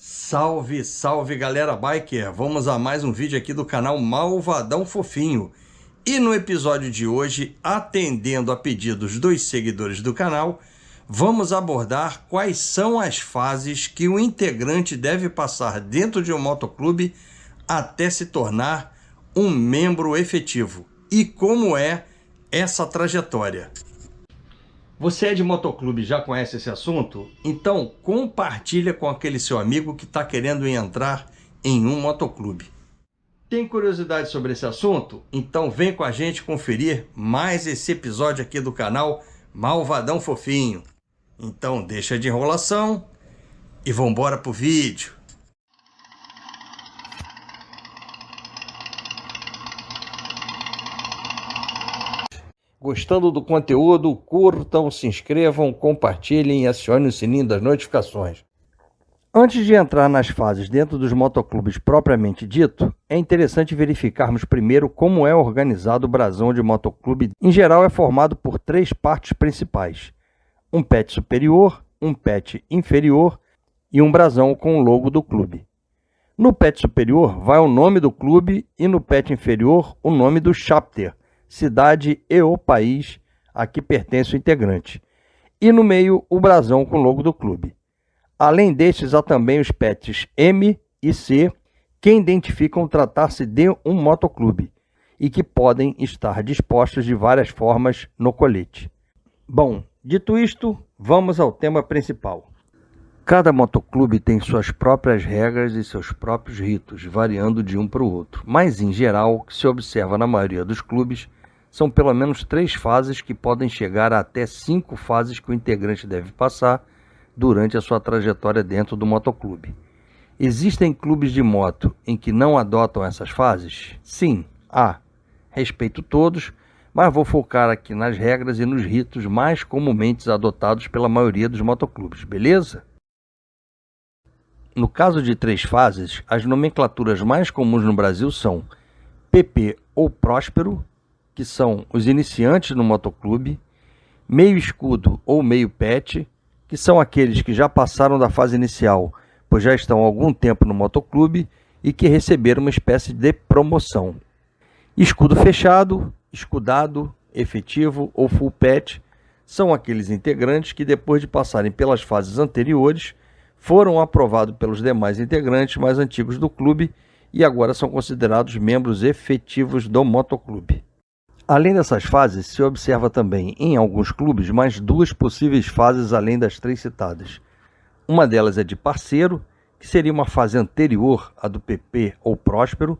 Salve, salve galera biker! Vamos a mais um vídeo aqui do canal Malvadão Fofinho. E no episódio de hoje, atendendo a pedidos dos seguidores do canal, vamos abordar quais são as fases que o integrante deve passar dentro de um motoclube até se tornar um membro efetivo. E como é essa trajetória. Você é de motoclube e já conhece esse assunto? Então compartilha com aquele seu amigo que está querendo entrar em um motoclube. Tem curiosidade sobre esse assunto? Então vem com a gente conferir mais esse episódio aqui do canal Malvadão Fofinho. Então deixa de enrolação e vambora pro vídeo. Gostando do conteúdo, curtam, se inscrevam, compartilhem e acionem o sininho das notificações. Antes de entrar nas fases dentro dos motoclubes propriamente dito, é interessante verificarmos primeiro como é organizado o brasão de motoclube. Em geral é formado por três partes principais: um patch superior, um patch inferior e um brasão com o logo do clube. No patch superior vai o nome do clube e no patch inferior o nome do chapter, cidade e o país a que pertence o integrante, e no meio o brasão com o logo do clube. Além destes, há também os patches M e C, que identificam tratar-se de um motoclube e que podem estar dispostos de várias formas no colete. Bom, dito isto, vamos ao tema principal. Cada motoclube tem suas próprias regras e seus próprios ritos, variando de um para o outro, mas em geral, o que se observa na maioria dos clubes são pelo menos 3 fases que podem chegar a até 5 fases que o integrante deve passar durante a sua trajetória dentro do motoclube. Existem clubes de moto em que não adotam essas fases? Sim, há. Respeito todos, mas vou focar aqui nas regras e nos ritos mais comumente adotados pela maioria dos motoclubes, beleza? No caso de 3 fases, as nomenclaturas mais comuns no Brasil são PP ou Próspero, que são os iniciantes no motoclube, meio escudo ou meio pet, que são aqueles que já passaram da fase inicial, pois já estão há algum tempo no motoclube e que receberam uma espécie de promoção. Escudo fechado, escudado, efetivo ou full pet são aqueles integrantes que, depois de passarem pelas fases anteriores, foram aprovados pelos demais integrantes mais antigos do clube e agora são considerados membros efetivos do motoclube. Além dessas fases, se observa também em alguns clubes mais 2 possíveis fases além das 3 citadas. Uma delas é de parceiro, que seria uma fase anterior à do PP ou Próspero,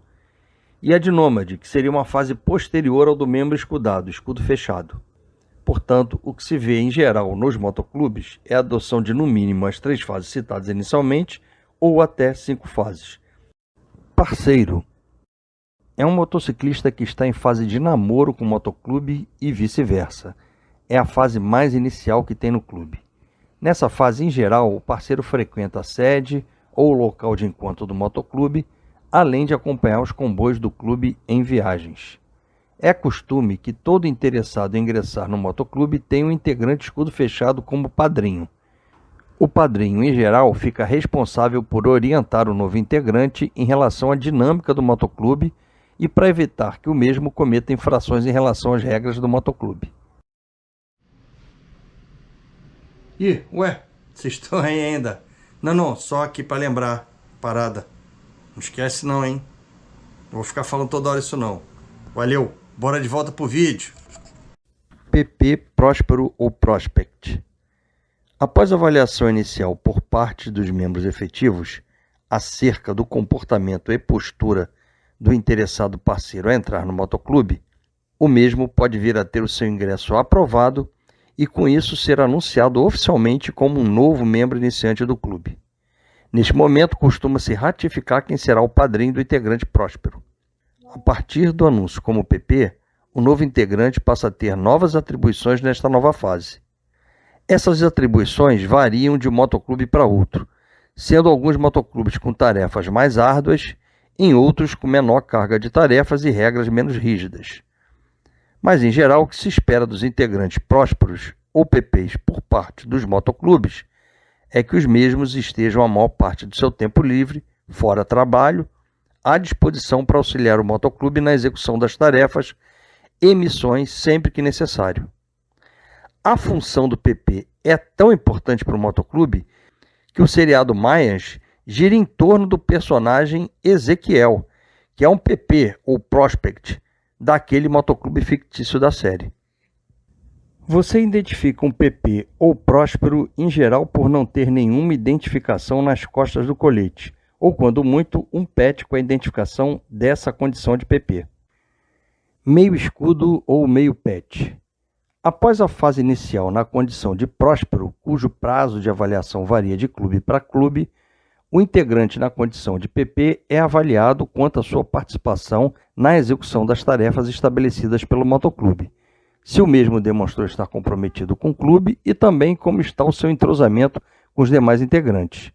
e a de nômade, que seria uma fase posterior ao do membro escudado, escudo fechado. Portanto, o que se vê em geral nos motoclubes é a adoção de no mínimo as 3 fases citadas inicialmente ou até 5 fases. Parceiro é um motociclista que está em fase de namoro com o motoclube e vice-versa. É a fase mais inicial que tem no clube. Nessa fase, em geral, o parceiro frequenta a sede ou o local de encontro do motoclube, além de acompanhar os comboios do clube em viagens. É costume que todo interessado em ingressar no motoclube tenha um integrante escudo fechado como padrinho. O padrinho, em geral, fica responsável por orientar o novo integrante em relação à dinâmica do motoclube e para evitar que o mesmo cometa infrações em relação às regras do motoclube. Ih, ué, vocês estão aí ainda? Não, só aqui para lembrar, parada. Não esquece não, hein? Não vou ficar falando toda hora isso não. Valeu, bora de volta pro vídeo. PP Próspero ou Prospect. Após a avaliação inicial por parte dos membros efetivos acerca do comportamento e postura do interessado parceiro a entrar no motoclube, o mesmo pode vir a ter o seu ingresso aprovado e com isso ser anunciado oficialmente como um novo membro iniciante do clube. Neste momento costuma-se ratificar quem será o padrinho do integrante próspero. A partir do anúncio como PP, o novo integrante passa a ter novas atribuições nesta nova fase. Essas atribuições variam de um motoclube para outro, sendo alguns motoclubes com tarefas mais árduas, em outros com menor carga de tarefas e regras menos rígidas. Mas, em geral, o que se espera dos integrantes prósperos ou PPs por parte dos motoclubes é que os mesmos estejam a maior parte do seu tempo livre, fora trabalho, à disposição para auxiliar o motoclube na execução das tarefas e missões sempre que necessário. A função do PP é tão importante para o motoclube que o seriado Mayans gira em torno do personagem Ezequiel, que é um PP ou prospect daquele motoclube fictício da série. Você identifica um PP ou próspero em geral por não ter nenhuma identificação nas costas do colete, ou quando muito, um pet com a identificação dessa condição de PP. Meio escudo ou meio pet. Após a fase inicial na condição de próspero, cujo prazo de avaliação varia de clube para clube, o integrante na condição de PP é avaliado quanto à sua participação na execução das tarefas estabelecidas pelo motoclube, se o mesmo demonstrou estar comprometido com o clube e também como está o seu entrosamento com os demais integrantes.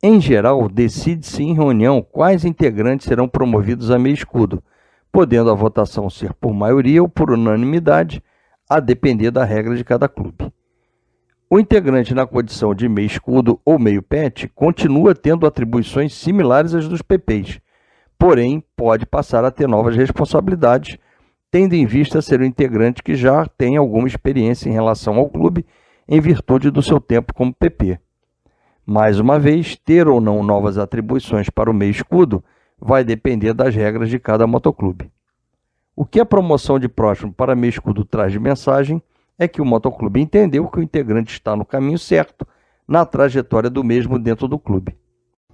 Em geral, decide-se em reunião quais integrantes serão promovidos a meio escudo, podendo a votação ser por maioria ou por unanimidade, a depender da regra de cada clube. O integrante na condição de meio escudo ou meio pet continua tendo atribuições similares às dos PPs, porém pode passar a ter novas responsabilidades, tendo em vista ser um integrante que já tem alguma experiência em relação ao clube em virtude do seu tempo como PP. Mais uma vez, ter ou não novas atribuições para o meio escudo vai depender das regras de cada motoclube. O que a promoção de próximo para meio escudo traz de mensagem é que o motoclube entendeu que o integrante está no caminho certo na trajetória do mesmo dentro do clube.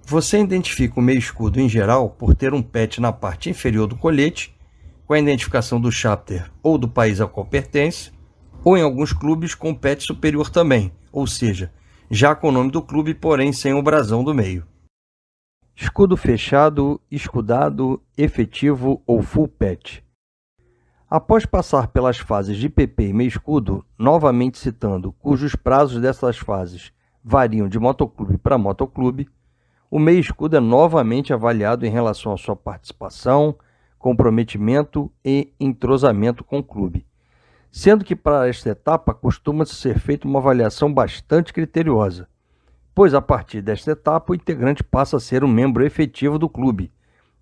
Você identifica o meio escudo em geral por ter um pet na parte inferior do colete, com a identificação do chapter ou do país ao qual pertence, ou em alguns clubes com pet superior também, ou seja, já com o nome do clube, porém sem o brasão do meio. Escudo fechado, escudado, efetivo ou full pet. Após passar pelas fases de PP e meio escudo, novamente citando cujos prazos dessas fases variam de motoclube para motoclube, o meio escudo é novamente avaliado em relação à sua participação, comprometimento e entrosamento com o clube, sendo que para esta etapa costuma-se ser feita uma avaliação bastante criteriosa, pois a partir desta etapa o integrante passa a ser um membro efetivo do clube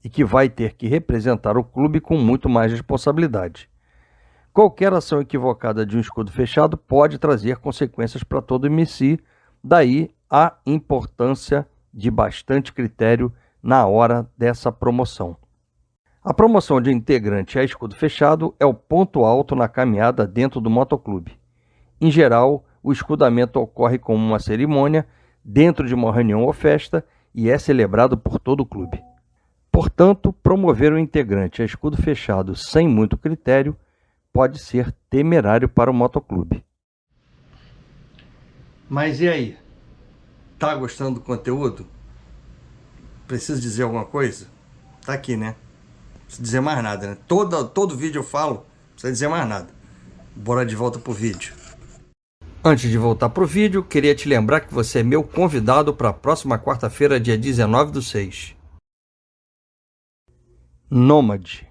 e que vai ter que representar o clube com muito mais responsabilidade. Qualquer ação equivocada de um escudo fechado pode trazer consequências para todo o MC, daí a importância de bastante critério na hora dessa promoção. A promoção de integrante a escudo fechado é o ponto alto na caminhada dentro do motoclube. Em geral, o escudamento ocorre como uma cerimônia dentro de uma reunião ou festa e é celebrado por todo o clube. Portanto, promover o integrante a escudo fechado sem muito critério pode ser temerário para o motoclube. Mas e aí? Tá gostando do conteúdo? Preciso dizer alguma coisa? Tá aqui, né? Não precisa dizer mais nada, né? Todo vídeo eu falo, não precisa dizer mais nada. Bora de volta pro vídeo. Antes de voltar pro vídeo, queria te lembrar que você é meu convidado para a próxima quarta-feira, dia 19/6. Nômade.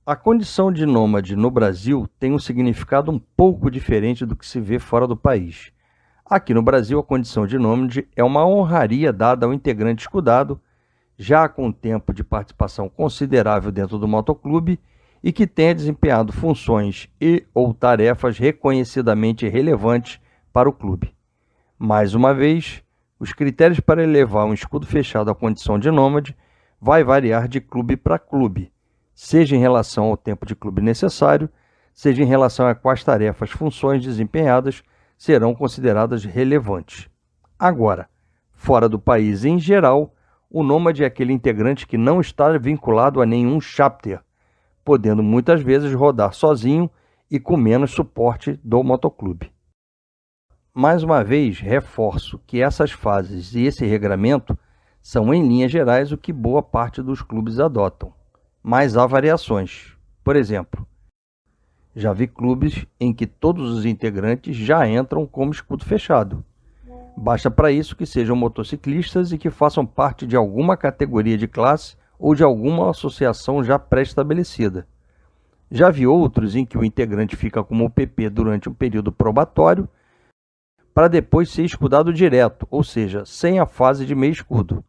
A condição de nômade no Brasil tem um significado um pouco diferente do que se vê fora do país. Aqui no Brasil, a condição de nômade é uma honraria dada ao integrante escudado, já com tempo de participação considerável dentro do motoclube e que tenha desempenhado funções e ou tarefas reconhecidamente relevantes para o clube. Mais uma vez, os critérios para elevar um escudo fechado à condição de nômade vai variar de clube para clube, seja em relação ao tempo de clube necessário, seja em relação a quais tarefas, funções desempenhadas serão consideradas relevantes. Agora, fora do país em geral, o nômade é aquele integrante que não está vinculado a nenhum chapter, podendo muitas vezes rodar sozinho e com menos suporte do motoclube. Mais uma vez, reforço que essas fases e esse regramento são, em linhas gerais, o que boa parte dos clubes adotam, mas há variações. Por exemplo, já vi clubes em que todos os integrantes já entram como escudo fechado. Basta para isso que sejam motociclistas e que façam parte de alguma categoria de classe ou de alguma associação já pré-estabelecida. Já vi outros em que o integrante fica como PP durante um período probatório, para depois ser escudado direto, ou seja, sem a fase de meio escudo.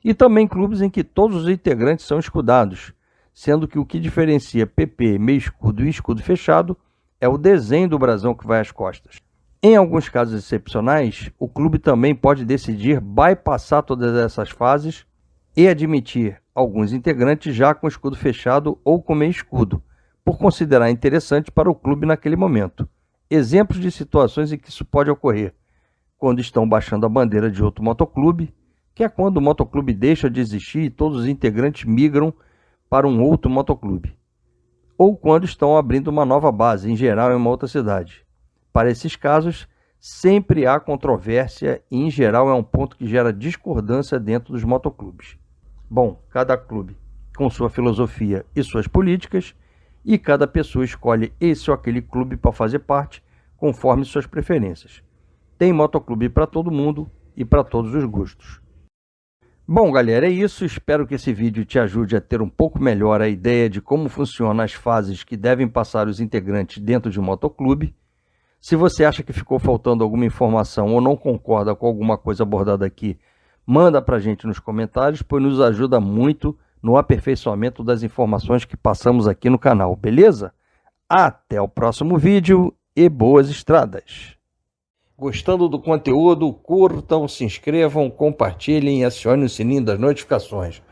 E também clubes em que todos os integrantes são escudados, sendo que o que diferencia PP, meio escudo e escudo fechado é o desenho do brasão que vai às costas. Em alguns casos excepcionais, o clube também pode decidir bypassar todas essas fases e admitir alguns integrantes já com escudo fechado ou com meio escudo, por considerar interessante para o clube naquele momento. Exemplos de situações em que isso pode ocorrer: quando estão baixando a bandeira de outro motoclube, que é quando o motoclube deixa de existir e todos os integrantes migram para um outro motoclube, ou quando estão abrindo uma nova base, em geral em uma outra cidade. Para esses casos, sempre há controvérsia e, em geral, é um ponto que gera discordância dentro dos motoclubes. Bom, cada clube com sua filosofia e suas políticas, e cada pessoa escolhe esse ou aquele clube para fazer parte, conforme suas preferências. Tem motoclube para todo mundo e para todos os gostos. Bom, galera, é isso. Espero que esse vídeo te ajude a ter um pouco melhor a ideia de como funcionam as fases que devem passar os integrantes dentro de um motoclube. Se você acha que ficou faltando alguma informação ou não concorda com alguma coisa abordada aqui, manda para a gente nos comentários, pois nos ajuda muito no aperfeiçoamento das informações que passamos aqui no canal, beleza? Até o próximo vídeo e boas estradas! Gostando do conteúdo, curtam, se inscrevam, compartilhem e acionem o sininho das notificações.